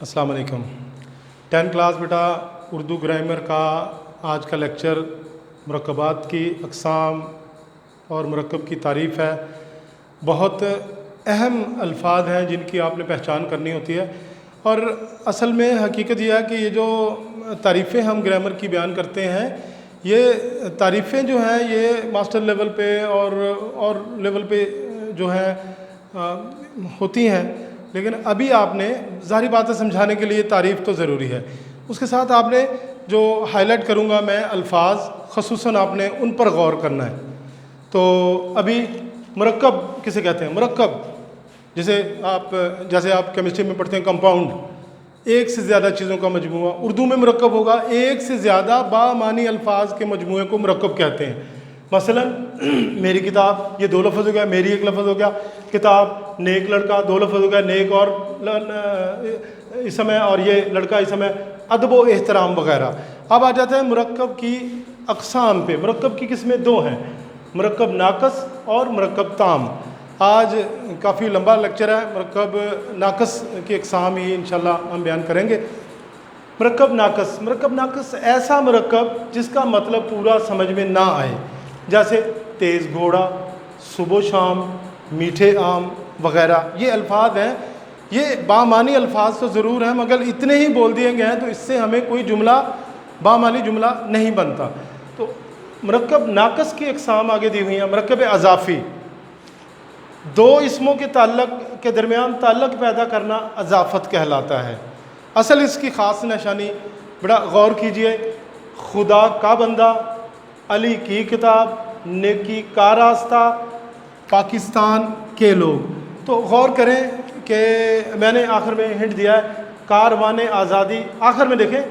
अस्सलाम वालेकुम। 10 क्लास बेटा उर्दू ग्रामर का आज का लेक्चर मुरक्कबात की अक़साम और मुरक्कब की तारीफ़ है। बहुत अहम अल्फाज हैं जिनकी आपने पहचान करनी होती है। और असल में हकीकत यह है कि ये जो तारीफ़ें हम ग्रामर की बयान करते हैं, ये तारीफ़ें जो हैं ये मास्टर लेवल पे और लेवल पे जो है होती हैं, लेकिन अभी आपने ज़ाहिर बात है समझाने के लिए तारीफ़ तो ज़रूरी है। उसके साथ आपने जो हाईलाइट करूँगा मैं अल्फाज, ख़ुसूसन आपने उन पर गौर करना है। तो अभी मुरक्कब किसे कहते हैं? मुरक्कब जैसे आप केमिस्ट्री में पढ़ते हैं कंपाउंड, एक से ज़्यादा चीज़ों का मजमूआ। उर्दू में मुरक्कब होगा एक से ज़्यादा बामानी अल्फाज के मजमूए को मुरक्कब कहते हैं। मसलन मेरी किताब, ये 2 लफ्ज़ हो गया, मेरी 1 लफ्ज़ हो गया, किताब, नेक लड़का 2 लफ्ज़ हो गया, नेक और इसम है, और ये लड़का इसम है, अदब व एहतराम वगैरह। अब आ जाते हैं मुरक्कब की अक़साम पे। मुरक्कब की किस्में 2 हैं, मुरक्कब नाक़स और मुरक्कब ताम। आज काफ़ी लंबा लेक्चर है, मुरक्कब नाक़स की अक़साम ही इंशाल्लाह हम बयान करेंगे। मुरक्कब नाक़स ऐसा मुरक्कब जिसका मतलब पूरा समझ में ना आए, जैसे तेज़ घोड़ा, सुबह शाम, मीठे आम वगैरह। ये अल्फाज हैं, ये बामानी अल्फाज तो ज़रूर हैं, मगर इतने ही बोल दिए गए हैं तो इससे हमें कोई जुमला, बामानी जुमला नहीं बनता। तो मुरक्कब नाक़स की अक़साम आगे दी हुई हैं। मुरक्कब अज़ाफ़ी, 2 इसमों के ताल्लुक़ के दरमियान ताल्लुक़ पैदा करना अज़ाफ़त कहलाता है। असल इसकी ख़ास निशानी बड़ा गौर कीजिए, खुदा का बंदा, अली की किताब, नेकी का रास्ता, पाकिस्तान के लोग। तो गौर करें कि मैंने आखिर में हिंट दिया है, कारवाने आज़ादी। आखिर में देखें,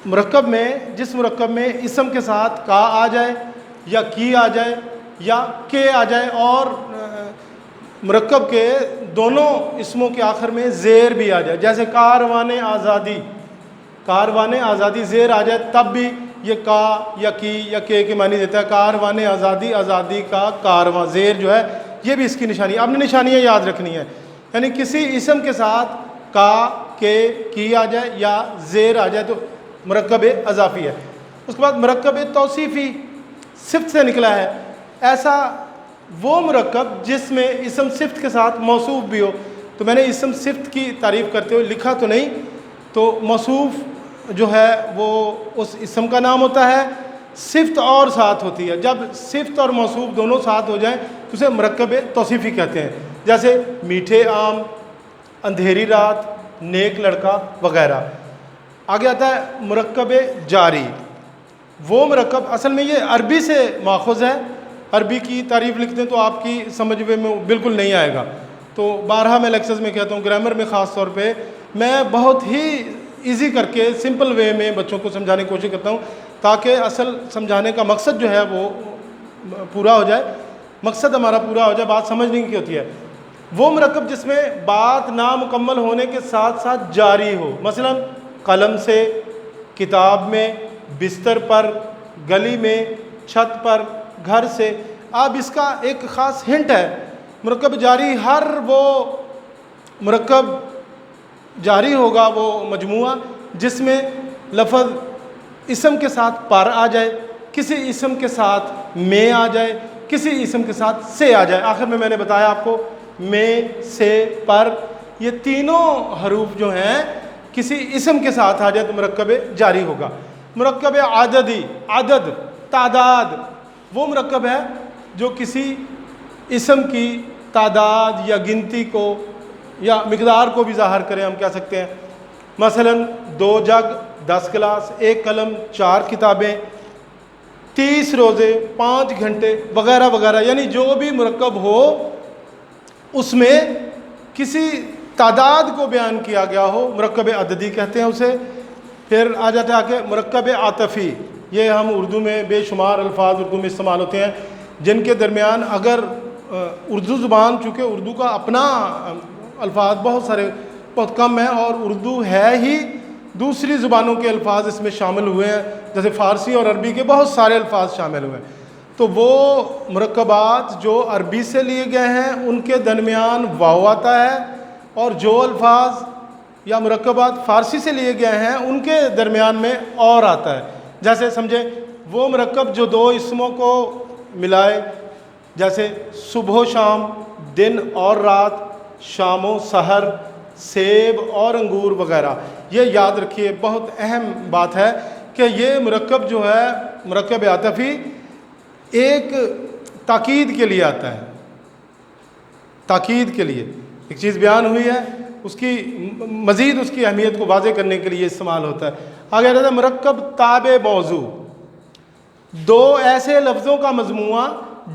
मुरक्कब में, जिस मुरक्कब में इसम के साथ का आ जाए या की आ जाए या के आ जाए, और मुरक्कब के दोनों इसमों के आखिर में ज़ेर भी आ जाए, जैसे कारवाने आज़ादी ज़ेर आ जाए, तब भी ये का या की या के मानी देता है। कारवाने आज़ादी, आज़ादी का कारवां, ज़ेर जो है ये भी इसकी निशानी। आपने निशानियाँ याद रखनी है, यानी किसी इसम के साथ का, के, की आ जाए या ज़ेर आ जाए तो मुरक्कब अज़ाफ़ी है। उसके बाद मुरक्कब तौसीफ़ी, सिफ़्त से निकला है। ऐसा वो मुरक्कब जिसमें इसम सिफ़्त के साथ मौसूफ़ भी हो। तो मैंने इसम सिफ़्त की तारीफ़ करते हुए लिखा तो नहीं, तो मौसूफ़ जो है वो उस इसम का नाम होता है, सिफ़्त और साथ होती है। जब सिफ़्त और मौसूफ़ दोनों साथ हो जाएं तो उसे मुरक्कब तौसीफ़ी कहते हैं, जैसे मीठे आम, अंधेरी रात, नेक लड़का वगैरह। आगे आता है मुरक्कब जारी। वो मुरक्कब असल में ये अरबी से माख़ूज़ है। अरबी की तारीफ़ लिखते हैं तो आपकी समझ में बिल्कुल नहीं आएगा। तो बारहा मैं लेक्चर्स में कहता हूँ, ग्रामर में ख़ास तौर पे मैं बहुत ही इजी करके सिंपल वे में बच्चों को समझाने की कोशिश करता हूँ, ताकि असल समझाने का मकसद जो है वो पूरा हो जाए। मकसद हमारा पूरा हो जाए, बात समझने की होती है। वो मुरक्कब जिसमें बात नामुकम्मल होने के साथ साथ जारी हो, मसलन कलम से, किताब में, बिस्तर पर, गली में, छत पर, घर से। अब इसका एक ख़ास हिंट है, मुरक्कब जारी, हर वो मुरक्कब जारी होगा वो मजमूआ जिसमें लफ्ज़ इसम के साथ पर आ जाए, किसी इसम के साथ में आ जाए, किसी इसम के साथ से आ जाए। आखिर में मैंने बताया आपको, में, से, पर, ये तीनों हरूफ जो हैं किसी इसम के साथ आ जाए तो मुरक्कब जारी होगा। मुरक्कब आददी, आदद, तादाद, वो मुरक्कब है जो किसी इसम की तादाद या गिनती को या मिक़दार को भी ज़ाहिर करें, हम कह सकते हैं। मसलन 2 जग, 10 गिलास, 1 कलम, 4 किताबें, 30 रोज़े, 5 घंटे वगैरह वगैरह। यानी जो भी मुरक्कब हो उसमें किसी तादाद को बयान किया गया हो, मुरक्कब अददी कहते हैं उसे। फिर आ जाते हैं आके मुरक्कब आतफ़ी। ये हम उर्दू में बेशुमार अल्फाज उर्दू में इस्तेमाल होते हैं जिनके दरमियान अगर उर्दू ज़ुबान, चूँकि उर्दू का अपना अल्फाज बहुत कम है और उर्दू है ही, दूसरी ज़ुबानों के अल्फाज इसमें शामिल हुए हैं, जैसे फ़ारसी और अरबी के बहुत सारे अल्फाज शामिल हुए हैं। तो वो मुरक्कबात जो अरबी से लिए गए हैं उनके दरमियान वाव आता है, और जो अल्फाज یا مرکبات فارسی سے لیے گئے ہیں ان کے درمیان میں اور آتا ہے. جیسے سمجھے وہ مرکب جو دو اسموں کو ملائے، جیسے صبح و شام، دن اور رات، شام و سحر، سیب اور انگور وغیرہ. یہ یاد رکھیے، بہت اہم بات ہے کہ یہ مرکب جو ہے مرکب عاطفی ایک تاکید کے لیے آتا ہے. تاکید کے لیے ایک چیز بیان ہوئی ہے، اس کی مزید اس کی اہمیت کو واضح کرنے کے لیے استعمال ہوتا ہے. آگے رہتا ہے مرکب تابع موضوع، دو ایسے لفظوں کا مجموعہ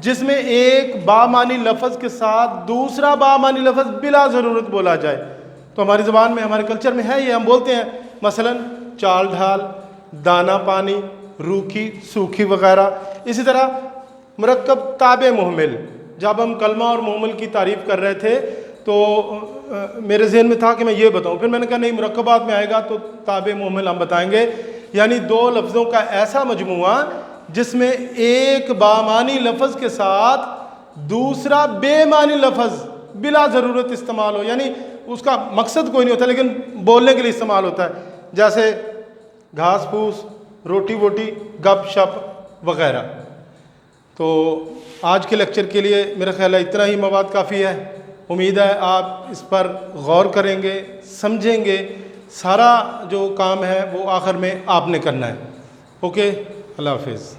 جس میں ایک بامعنی لفظ کے ساتھ دوسرا بامعنی لفظ بلا ضرورت بولا جائے. تو ہماری زبان میں، ہمارے کلچر میں ہے یہ، ہم بولتے ہیں مثلا چال ڈھال، دانہ پانی، روکھی سوکھی وغیرہ. اسی طرح مرکب تابع محمل، جب ہم کلمہ اور محمل کی تعریف کر رہے تھے تو میرے ذہن میں تھا کہ میں یہ بتاؤں، پھر میں نے کہا نہیں، مرکبات میں آئے گا تو تابع محمل ہم بتائیں گے. یعنی دو لفظوں کا ایسا مجموعہ جس میں ایک بامعنی لفظ کے ساتھ دوسرا بے معنی لفظ بلا ضرورت استعمال ہو، یعنی اس کا مقصد کوئی نہیں ہوتا لیکن بولنے کے لیے استعمال ہوتا ہے. جیسے گھاس پھوس، روٹی ووٹی، گپ شپ وغیرہ. تو آج کے لیکچر کے لیے میرا خیال ہے اتنا ہی مواد کافی ہے. امید ہے آپ اس پر غور کریں گے، سمجھیں گے. سارا جو کام ہے وہ آخر میں آپ نے کرنا ہے. اوکے، اللہ حافظ.